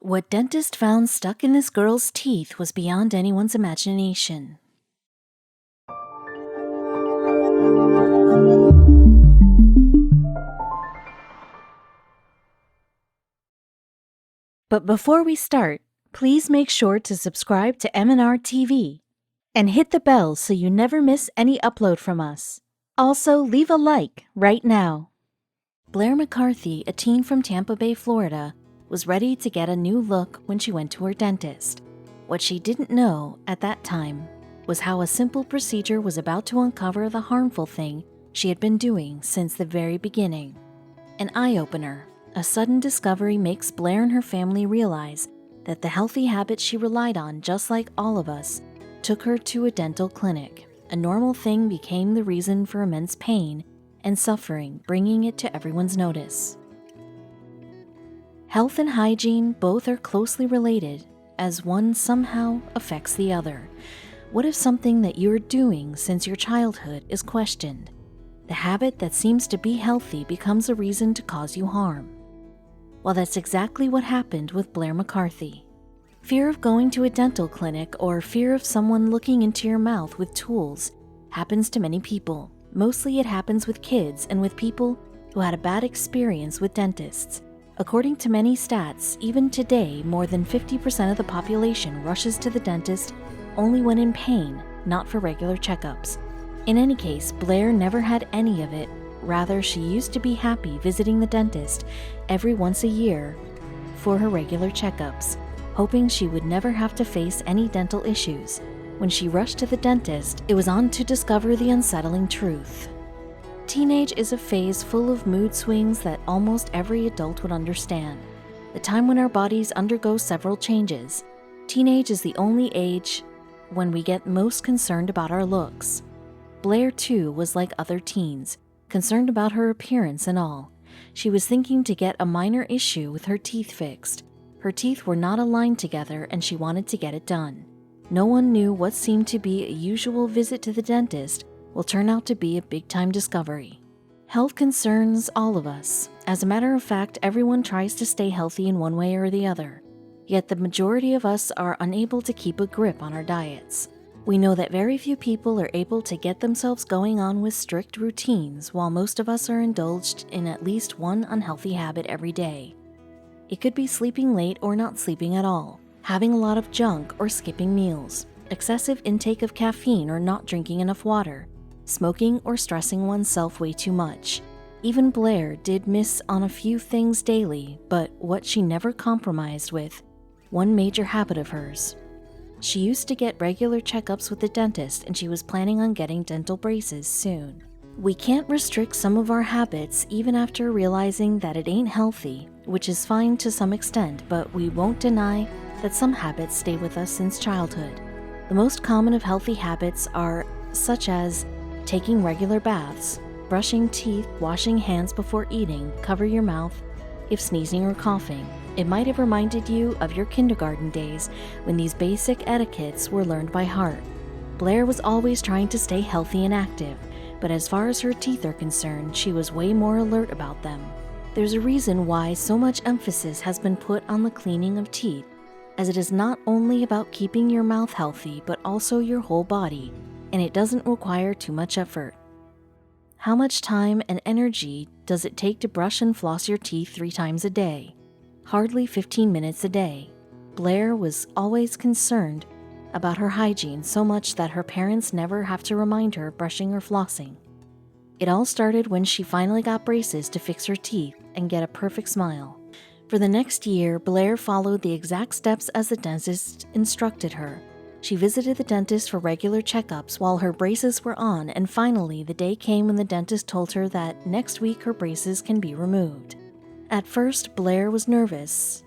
What dentist found stuck in this girl's teeth was beyond anyone's imagination. But before we start, please make sure to subscribe to m&rtv and hit the bell so you never miss any upload from us. Also, leave a like right now. Blaire McCarthy, a teen from Tampa Bay, Florida, was ready to get a new look when she went to her dentist. What she didn't know at that time was how a simple procedure was about to uncover the harmful thing she had been doing since the very beginning. An eye-opener, a sudden discovery makes Blaire and her family realize that the healthy habits she relied on, just like all of us, took her to a dental clinic. A normal thing became the reason for immense pain and suffering, bringing it to everyone's notice. Health and hygiene both are closely related, as one somehow affects the other. What if something that you're doing since your childhood is questioned? The habit that seems to be healthy becomes a reason to cause you harm. Well, that's exactly what happened with Blaire McCarthy. Fear of going to a dental clinic or fear of someone looking into your mouth with tools happens to many people. Mostly it happens with kids and with people who had a bad experience with dentists. According to many stats, even today, more than 50% of the population rushes to the dentist only when in pain, not for regular checkups. In any case, Blaire never had any of it. Rather, she used to be happy visiting the dentist every once a year for her regular checkups, hoping she would never have to face any dental issues. When she rushed to the dentist, it was on to discover the unsettling truth. Teenage is a phase full of mood swings that almost every adult would understand. The time when our bodies undergo several changes. Teenage is the only age when we get most concerned about our looks. Blaire, too, was like other teens, concerned about her appearance and all. She was thinking to get a minor issue with her teeth fixed. Her teeth were not aligned together and she wanted to get it done. No one knew what seemed to be a usual visit to the dentist will turn out to be a big-time discovery. Health concerns all of us. As a matter of fact, everyone tries to stay healthy in one way or the other. Yet the majority of us are unable to keep a grip on our diets. We know that very few people are able to get themselves going on with strict routines, while most of us are indulged in at least one unhealthy habit every day. It could be sleeping late or not sleeping at all, having a lot of junk or skipping meals, excessive intake of caffeine or not drinking enough water, smoking or stressing oneself way too much. Even Blaire did miss on a few things daily, but what she never compromised with, one major habit of hers. She used to get regular checkups with the dentist and she was planning on getting dental braces soon. We can't restrict some of our habits even after realizing that it ain't healthy, which is fine to some extent, but we won't deny that some habits stay with us since childhood. The most common of healthy habits are such as taking regular baths, brushing teeth, washing hands before eating, cover your mouth if sneezing or coughing. It might have reminded you of your kindergarten days when these basic etiquettes were learned by heart. Blaire was always trying to stay healthy and active, but as far as her teeth are concerned, she was way more alert about them. There's a reason why so much emphasis has been put on the cleaning of teeth, as it is not only about keeping your mouth healthy, but also your whole body, and it doesn't require too much effort. How much time and energy does it take to brush and floss your teeth 3 times a day? Hardly 15 minutes a day. Blaire was always concerned about her hygiene so much that her parents never have to remind her of brushing or flossing. It all started when she finally got braces to fix her teeth and get a perfect smile. For the next year, Blaire followed the exact steps as the dentist instructed her. She visited the dentist for regular checkups while her braces were on, and finally the day came when the dentist told her that next week her braces can be removed. At first, Blaire was nervous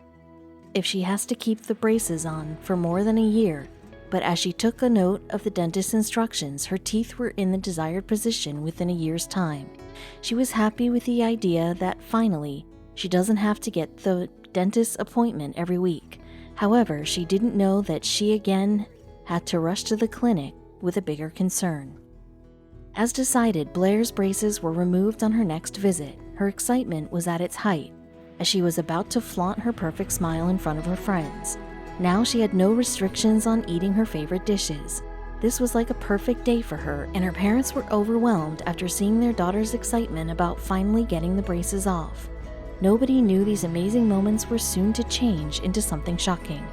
if she has to keep the braces on for more than a year, but as she took a note of the dentist's instructions, her teeth were in the desired position within a year's time. She was happy with the idea that finally, she doesn't have to get the dentist's appointment every week. However, she didn't know that she again had to rush to the clinic with a bigger concern. As decided, Blaire's braces were removed on her next visit. Her excitement was at its height. as she was about to flaunt her perfect smile in front of her friends. Now she had no restrictions on eating her favorite dishes. This was like a perfect day for her, and her parents were overwhelmed after seeing their daughter's excitement about finally getting the braces off. Nobody knew these amazing moments were soon to change into something shocking.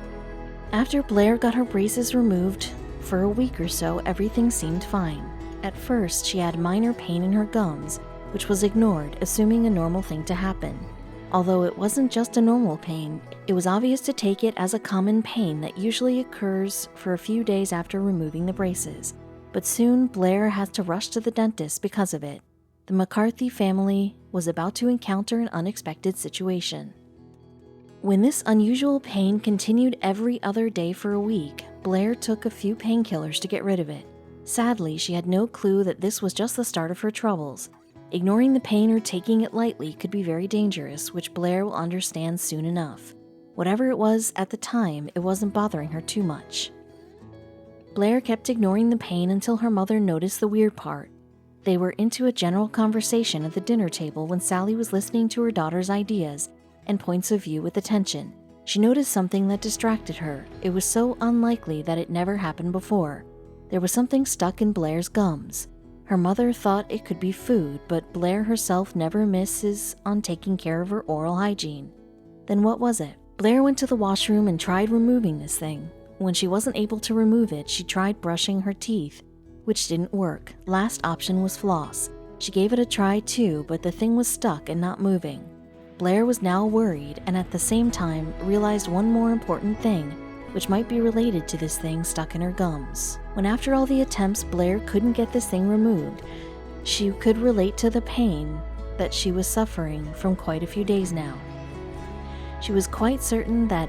After Blaire got her braces removed, for a week or so everything seemed fine. At first, she had minor pain in her gums, which was ignored, assuming a normal thing to happen. Although it wasn't just a normal pain, it was obvious to take it as a common pain that usually occurs for a few days after removing the braces. But soon, Blaire had to rush to the dentist because of it. The McCarthy family was about to encounter an unexpected situation. When this unusual pain continued every other day for a week, Blaire took a few painkillers to get rid of it. Sadly, she had no clue that this was just the start of her troubles. Ignoring the pain or taking it lightly could be very dangerous, which Blaire will understand soon enough. Whatever it was at the time, it wasn't bothering her too much. Blaire kept ignoring the pain until her mother noticed the weird part. They were into a general conversation at the dinner table when Sally was listening to her daughter's ideas and points of view with attention. She noticed something that distracted her. It was so unlikely that it never happened before. There was something stuck in Blaire's gums. Her mother thought it could be food, but Blaire herself never misses on taking care of her oral hygiene. Then what was it? Blaire went to the washroom and tried removing this thing. When she wasn't able to remove it, she tried brushing her teeth, which didn't work. Last option was floss. She gave it a try too, but the thing was stuck and not moving. Blaire was now worried and at the same time realized one more important thing, which might be related to this thing stuck in her gums. When after all the attempts Blaire couldn't get this thing removed, she could relate to the pain that she was suffering from quite a few days now. She was quite certain that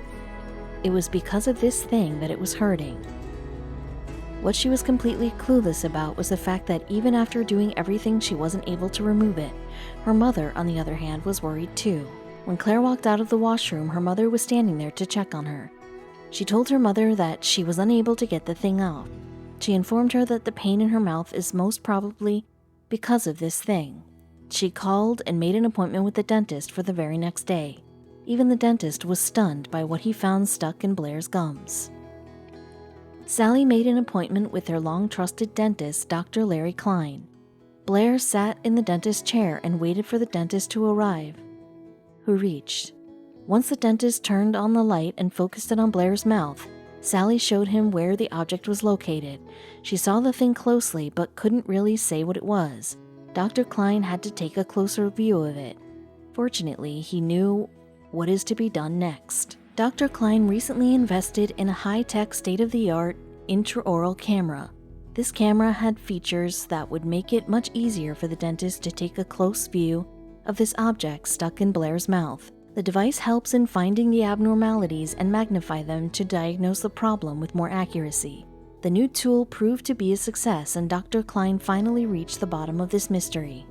it was because of this thing that it was hurting. What she was completely clueless about was the fact that even after doing everything she wasn't able to remove it. Her mother, on the other hand, was worried too. When Claire walked out of the washroom, her mother was standing there to check on her. She told her mother that she was unable to get the thing off. She informed her that the pain in her mouth is most probably because of this thing. She called and made an appointment with the dentist for the very next day. Even the dentist was stunned by what he found stuck in Blaire's gums. Sally made an appointment with their long-trusted dentist, Dr. Larry Klein. Blaire sat in the dentist's chair and waited for the dentist to arrive, who reached. Once the dentist turned on the light and focused it on Blaire's mouth, Sally showed him where the object was located. She saw the thing closely but couldn't really say what it was. Dr. Klein had to take a closer view of it. Fortunately, he knew what is to be done next. Dr. Klein recently invested in a high-tech, state-of-the-art intraoral camera. This camera had features that would make it much easier for the dentist to take a close view of this object stuck in Blaire's mouth. The device helps in finding the abnormalities and magnify them to diagnose the problem with more accuracy. The new tool proved to be a success, and Dr. Klein finally reached the bottom of this mystery.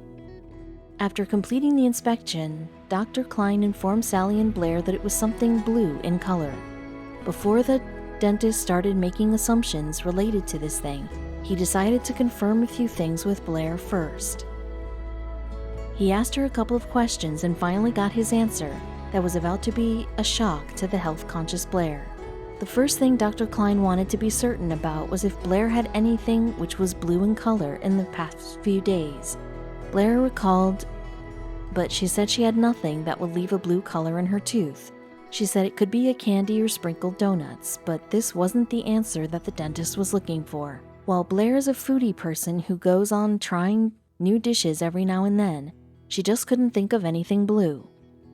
After completing the inspection, Dr. Klein informed Sally and Blaire that it was something blue in color. Before the dentist started making assumptions related to this thing, he decided to confirm a few things with Blaire first. He asked her a couple of questions and finally got his answer that was about to be a shock to the health-conscious Blaire. The first thing Dr. Klein wanted to be certain about was if Blaire had anything which was blue in color in the past few days. Blaire recalled, but she said she had nothing that would leave a blue color in her tooth. She said it could be a candy or sprinkled donuts, but this wasn't the answer that the dentist was looking for. While Blaire is a foodie person who goes on trying new dishes every now and then, she just couldn't think of anything blue.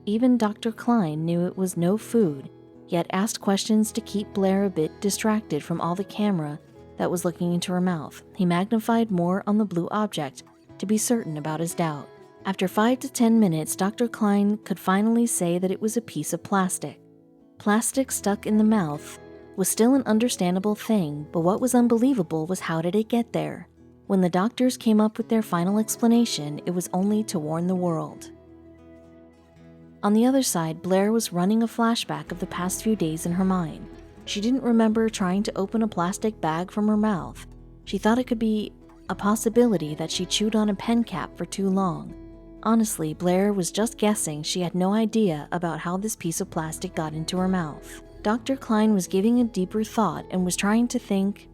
Even Dr. Klein knew it was no food, yet asked questions to keep Blaire a bit distracted from all the camera that was looking into her mouth. He magnified more on the blue object to be certain about his doubt. After 5 to 10 minutes, Dr. Klein could finally say that it was a piece of plastic. Plastic stuck in the mouth was still an understandable thing, but what was unbelievable was how did it get there? When the doctors came up with their final explanation, it was only to warn the world. On the other side, Blaire was running a flashback of the past few days in her mind. She didn't remember trying to open a plastic bag from her mouth. She thought it could be a possibility that she chewed on a pen cap for too long. Honestly, Blaire was just guessing. She had no idea about how this piece of plastic got into her mouth. Dr. Klein was giving a deeper thought and was trying to think,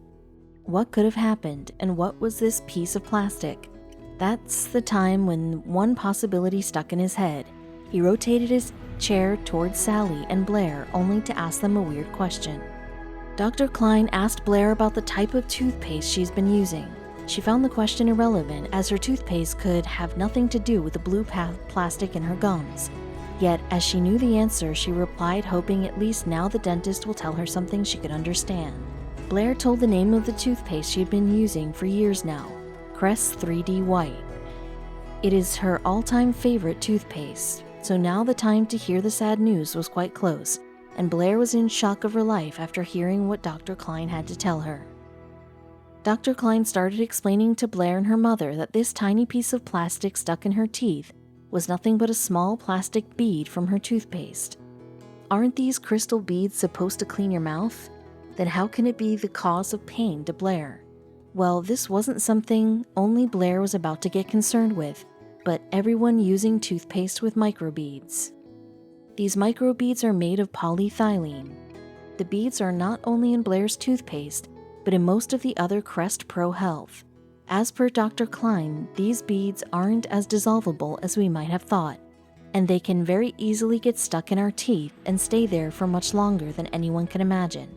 what could have happened and what was this piece of plastic? That's the time when one possibility stuck in his head. He rotated his chair towards Sally and Blaire only to ask them a weird question. Dr. Klein asked Blaire about the type of toothpaste she's been using. She found the question irrelevant, as her toothpaste could have nothing to do with the blue plastic in her gums. Yet, as she knew the answer, she replied, hoping at least now the dentist will tell her something she could understand. Blaire told the name of the toothpaste she had been using for years now, Crest 3D White. It is her all-time favorite toothpaste, so now the time to hear the sad news was quite close, and Blaire was in shock of her life after hearing what Dr. Klein had to tell her. Dr. Klein started explaining to Blaire and her mother that this tiny piece of plastic stuck in her teeth was nothing but a small plastic bead from her toothpaste. Aren't these crystal beads supposed to clean your mouth? Then how can it be the cause of pain to Blaire? Well, this wasn't something only Blaire was about to get concerned with, but everyone using toothpaste with microbeads. These microbeads are made of polyethylene. The beads are not only in Blaire's toothpaste, but in most of the other Crest Pro Health. As per Dr. Klein, these beads aren't as dissolvable as we might have thought, and they can very easily get stuck in our teeth and stay there for much longer than anyone can imagine.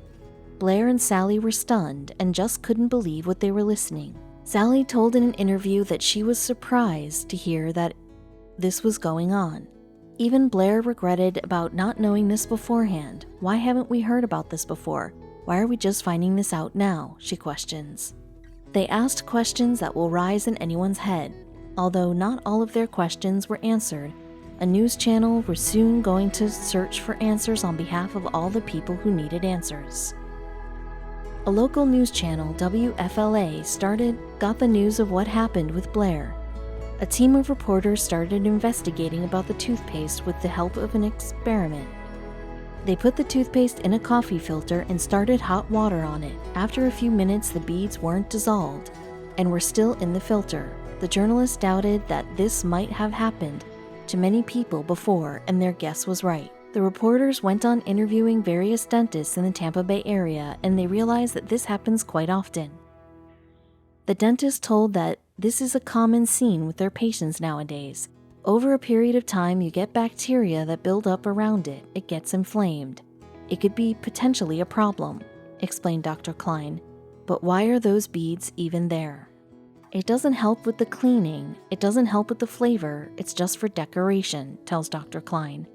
Blaire and Sally were stunned and just couldn't believe what they were listening. Sally told in an interview that she was surprised to hear that this was going on. Even Blaire regretted about not knowing this beforehand. Why haven't we heard about this before? Why are we just finding this out now? She questions. They asked questions that will rise in anyone's head. Although not all of their questions were answered, a news channel was soon going to search for answers on behalf of all the people who needed answers. A local news channel, WFLA, got the news of what happened with Blaire. A team of reporters started investigating about the toothpaste with the help of an experiment. They put the toothpaste in a coffee filter and started hot water on it. After a few minutes, the beads weren't dissolved and were still in the filter. The journalists doubted that this might have happened to many people before, and their guess was right. The reporters went on interviewing various dentists in the Tampa Bay area, and they realized that this happens quite often. The dentist told that this is a common scene with their patients nowadays. Over a period of time, you get bacteria that build up around it. It gets inflamed. It could be potentially a problem, explained Dr. Klein. But why are those beads even there? It doesn't help with the cleaning. It doesn't help with the flavor. It's just for decoration, tells Dr. Klein.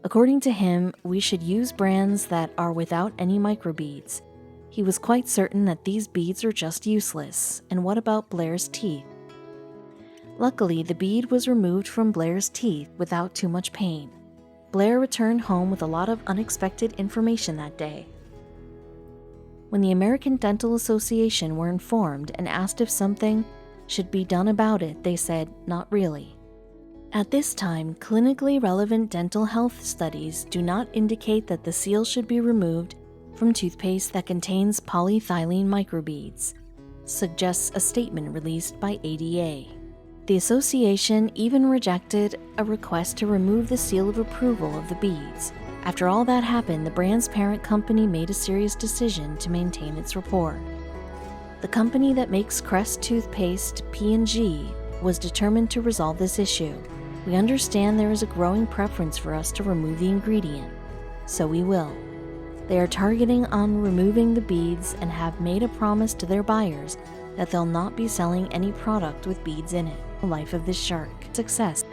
According to him, we should use brands that are without any microbeads. He was quite certain that these beads are just useless. And what about Blaire's teeth? Luckily, the bead was removed from Blaire's teeth without too much pain. Blaire returned home with a lot of unexpected information that day. When the American Dental Association were informed and asked if something should be done about it, they said, not really. At this time, clinically relevant dental health studies do not indicate that the seal should be removed from toothpaste that contains polyethylene microbeads, suggests a statement released by ADA. The association even rejected a request to remove the seal of approval of the beads. After all that happened, the brand's parent company made a serious decision to maintain its rapport. The company that makes Crest toothpaste, P&G, was determined to resolve this issue. We understand there is a growing preference for us to remove the ingredient, so we will. They are targeting on removing the beads and have made a promise to their buyers that they'll not be selling any product with beads in it. The life of this shark. Success.